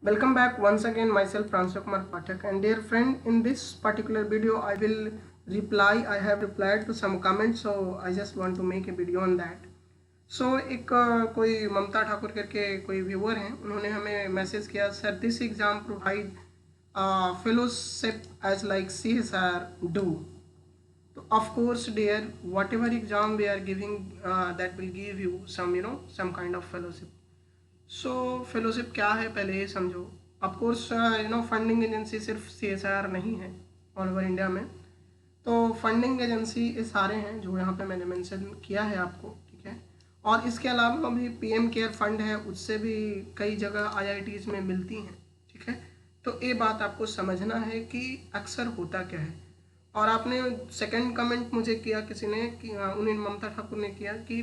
Welcome back once again, myself Pranshul Kumar Pathak, and dear friend, in this particular video I will I have replied to some comments, so I just want to make a video on that. So एक कोई ममता ठाकुर करके कोई viewer हैं, उन्होंने हमें message किया, sir this exam provide fellowship as like CSR do. So of course dear, whatever exam we are giving, that will give you some kind of fellowship. So fellowship क्या है पहले ये समझो. ऑफ कोर्स फंडिंग एजेंसी सिर्फ CSIR नहीं है all over India में. तो फंडिंग एजेंसी ये सारे हैं जो यहाँ पे मैंने मेंशन किया है आपको, ठीक है. और इसके अलावा भी PM केयर फंड है, उससे भी कई जगह IITs में मिलती हैं, ठीक है. तो ये बात आपको समझना है कि अक्सर होता क्या है. और आपने सेकंड कमेंट मुझे किया किसी ने कि उन्हें ममता ठाकुर ने किया कि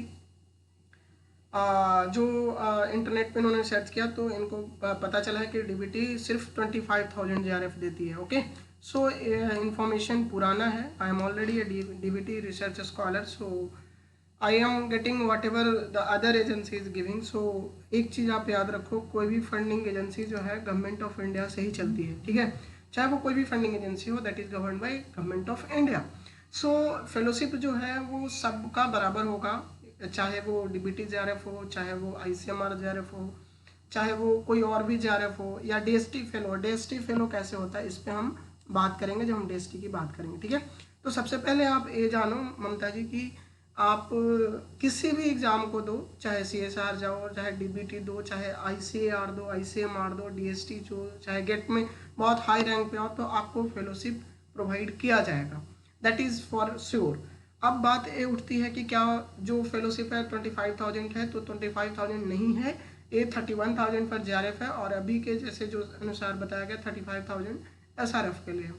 जो इंटरनेट पे इन्होंने सर्च किया तो इनको पता चला है कि DBT सिर्फ 25,000 JRF देती है. ओके, सो इंफॉर्मेशन पुराना है. I am already a DBT research scholar, so I am getting whatever the other agency is giving. So एक चीज़ आप याद रखो, कोई भी फंडिंग एजेंसी जो है गवर्नमेंट ऑफ इंडिया से ही चलती है, ठीक है. चाहे वो कोई भी फंडिंग एजेंसी हो, that is governed by government of India. So fellowship जो है वो सबका बराबर होगा, चाहे वो DBT JRF हो, चाहे वो ICMR JRF हो, चाहे वो कोई और भी JRF हो, या DST फेलो. DST फेलो कैसे होता है इस पर हम बात करेंगे जब हम DST की बात करेंगे, ठीक है. तो सबसे पहले आप ये जानो ममता जी कि आप किसी भी एग्ज़ाम को दो, चाहे CSR जाओ, चाहे DBT दो, चाहे ICAR दो, ICMR दो, DST जो, चाहे गेट में बहुत हाई रैंक पे आओ, तो आपको फेलोशिप प्रोवाइड किया जाएगा, दैट इज़ फॉर श्योर. अब बात ये उठती है कि क्या जो फेलोशिप है 25,000 है, तो 25,000 नहीं है, ये 31,000 पर JRF है, और अभी के जैसे जो अनुसार बताया गया 35,000 SRF के लिए है.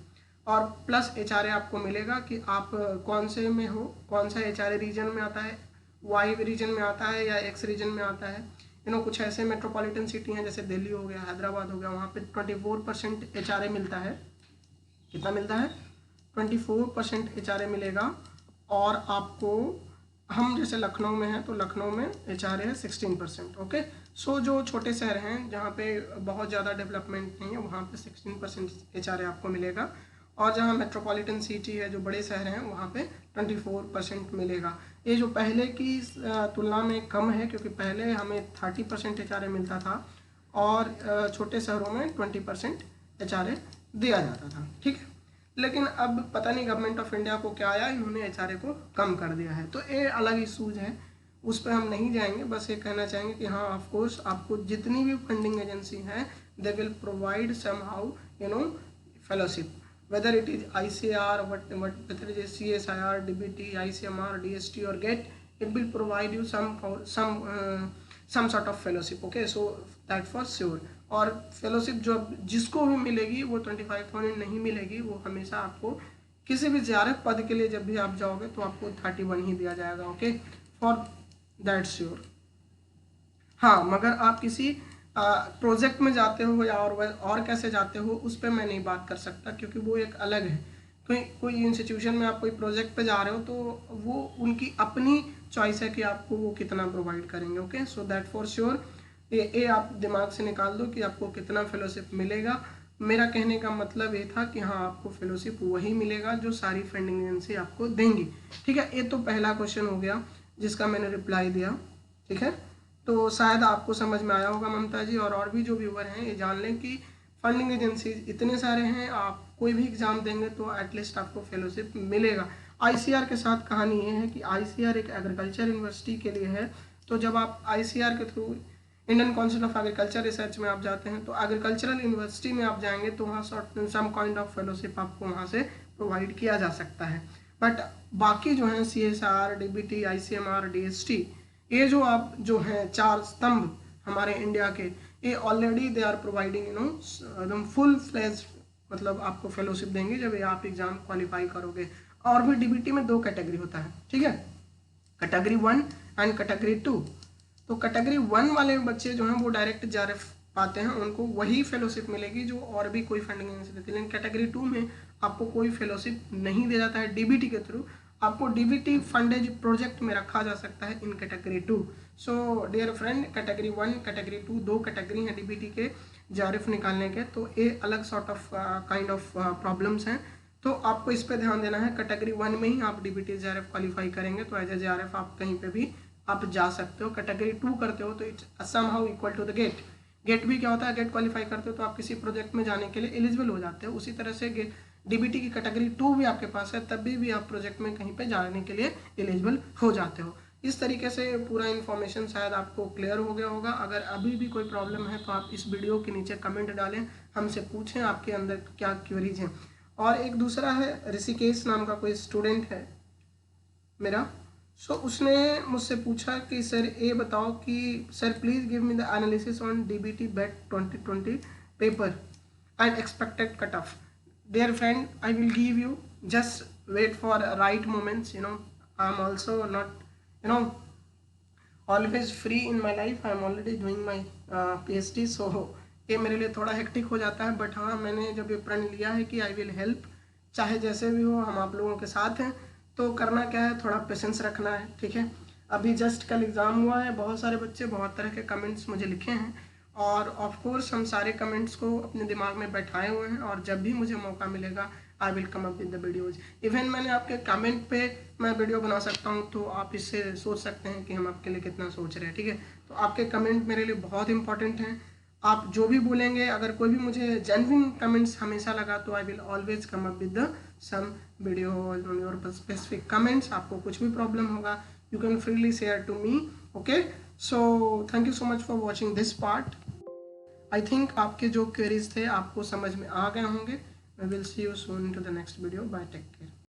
और प्लस HRA आपको मिलेगा कि आप कौन से में हो, कौन सा HRA रीजन में आता है, Y रीजन में आता है या X रीजन में आता है. कुछ ऐसे मेट्रोपॉलिटन सिटी हैं जैसे दिल्ली हो गया, हैदराबाद हो गया, वहाँ पे 24% HRA मिलता है. कितना मिलता है? 24% HRA मिलेगा. और आपको, हम जैसे लखनऊ में हैं तो लखनऊ में HRA है 16%. ओके, सो जो छोटे शहर हैं जहाँ पे बहुत ज़्यादा डेवलपमेंट नहीं है, वहाँ पे 16% HRA आपको मिलेगा. और जहाँ मेट्रोपॉलिटन सिटी है, जो बड़े शहर हैं, वहाँ पे 24% मिलेगा. ये जो पहले की तुलना में कम है, क्योंकि पहले हमें 30% HRA मिलता था और छोटे शहरों में 20% HRA दिया जाता था, ठीक है. लेकिन अब पता नहीं गवर्नमेंट ऑफ इंडिया को क्या आया, इन्होंने HRA को कम कर दिया है. तो ये अलग इशूज है, उस पर हम नहीं जाएंगे. बस ये कहना चाहेंगे कि हाँ, ऑफ कोर्स आपको जितनी भी फंडिंग एजेंसी है, they will provide somehow fellowship, whether it is ICAR, whether it is CSIR, DBT, ICMR, DST or GET, it will provide you some sort of fellowship. Okay, so that for sure. और fellowship जो जिसको भी मिलेगी वो 25,000 नहीं मिलेगी, वो हमेशा आपको किसी भी JRF पद के लिए जब भी आप जाओगे तो आपको 31 ही दिया जाएगा. Okay, for that sure. हाँ, मगर आप किसी प्रोजेक्ट में जाते हो या और कैसे जाते हो, उस पर मैं नहीं बात कर सकता, क्योंकि वो एक अलग है. कोई इंस्टीट्यूशन में आप कोई प्रोजेक्ट पे जा रहे हो तो वो उनकी अपनी चॉइस है कि आपको वो कितना प्रोवाइड करेंगे. Okay, so that for sure ये आप दिमाग से निकाल दो कि आपको कितना फेलोशिप मिलेगा. मेरा कहने का मतलब ये था कि हाँ, आपको फेलोशिप वही मिलेगा जो सारी फंडिंग एजेंसी आपको देंगी, ठीक है. ये तो पहला क्वेश्चन हो गया जिसका मैंने रिप्लाई दिया, ठीक है. तो शायद आपको समझ में आया होगा ममता जी, और भी जो व्यूवर हैं ये जान लें कि फंडिंग एजेंसी इतने सारे हैं, आप कोई भी एग्ज़ाम देंगे तो एटलीस्ट आपको फेलोशिप मिलेगा. ICAR के साथ कहानी ये है कि ICAR एक एग्रीकल्चर यूनिवर्सिटी के लिए है. तो जब आप ICAR के through Indian council of agriculture research में आप जाते हैं, तो एग्रीकल्चरल यूनिवर्सिटी में आप जाएंगे तो वहाँ सम काइंड ऑफ फेलोशिप आपको वहाँ से प्रोवाइड किया जा सकता है. बट बाकी जो हैं CSR, DBT, ICMR, DST, ये जो आप जो हैं चार स्तंभ हमारे इंडिया के, ये ऑलरेडी दे आर प्रोवाइडिंग एकदम फुल फ्लेज, मतलब आपको फेलोशिप देंगे जब ये आप एग्जाम क्वालिफाई करोगे. और भी DBT में 2 कैटेगरी होता है, ठीक है, कैटेगरी 1 एंड कैटेगरी 2. तो कैटेगरी 1 वाले बच्चे जो हैं वो डायरेक्ट JRF पाते हैं, उनको वही फेलोशिप मिलेगी जो और भी कोई फंडिंग एजेंसी देती है. लेकिन कैटेगरी 2 में आपको कोई फेलोशिप नहीं दिया जाता है. DBT के थ्रू आपको DBT फंडेज प्रोजेक्ट में रखा जा सकता है in category 2. So dear friend, category 1, category 2, 2 category हैं DBT के. JRF निकालने के, तो ये अलग sort of kind of problems हैं, तो आपको इस पे ध्यान देना है। कैटेगरी 1 में ही आप DBT JRF क्वालिफाई करेंगे तो एज ए JRF आप कहीं पे भी आप जा सकते हो। कैटेगरी 2 करते हो तो it's somehow equal to the GATE. GATE भी क्या होता है, गेट क्वालिफाई करते हो तो आप किसी प्रोजेक्ट में जाने के लिए एलिजिबल हो जाते हो। उसी तरह से DBT की कैटेगरी 2 भी आपके पास है, तब भी आप प्रोजेक्ट में कहीं पे जाने के लिए एलिजिबल हो जाते हो। इस तरीके से पूरा इन्फॉर्मेशन शायद आपको क्लियर हो गया होगा। अगर अभी भी कोई प्रॉब्लम है तो आप इस वीडियो के नीचे कमेंट डालें, हमसे पूछें आपके अंदर क्या क्वेरीज हैं। और एक दूसरा है, ऋषिकेश नाम का कोई स्टूडेंट है मेरा, सो उसने मुझसे पूछा कि सर ये बताओ कि sir please give me the analysis on DBT BET 2020 paper and expected cut off. Dear friend, I will give you, just wait for right moments, I'm also not, always free in my life. I'm already doing my PhD, so ये मेरे लिए थोड़ा hectic हो जाता है, but हाँ मैंने जब ये प्रण लिया है कि आई विल हेल्प, चाहे जैसे भी हो हम आप लोगों के साथ हैं, तो करना क्या है, थोड़ा पेशेंस रखना है, ठीक है। अभी जस्ट कल एग्ज़ाम हुआ है, बहुत सारे बच्चे बहुत तरह के कमेंट्स मुझे लिखे हैं, और ऑफ कोर्स हम सारे कमेंट्स को अपने दिमाग में बैठाए हुए हैं, और जब भी मुझे मौका मिलेगा I will come up with the videos. Even मैंने आपके कमेंट पे मैं वीडियो बना सकता हूँ, तो आप इससे सोच सकते हैं कि हम आपके लिए कितना सोच रहे हैं, ठीक है। तो आपके कमेंट मेरे लिए बहुत इंपॉर्टेंट हैं। आप जो भी बोलेंगे, अगर कोई भी मुझे जेन्युइन कमेंट्स हमेशा लगा, तो I will always come up with the some video on your specific comments. आपको कुछ भी प्रॉब्लम होगा, you can freely share to me, okay. So thank you so much for watching this part. I think आपके जो queries थे आपको समझ में आ गए होंगे। I will see you soon into the next video. Bye, take care.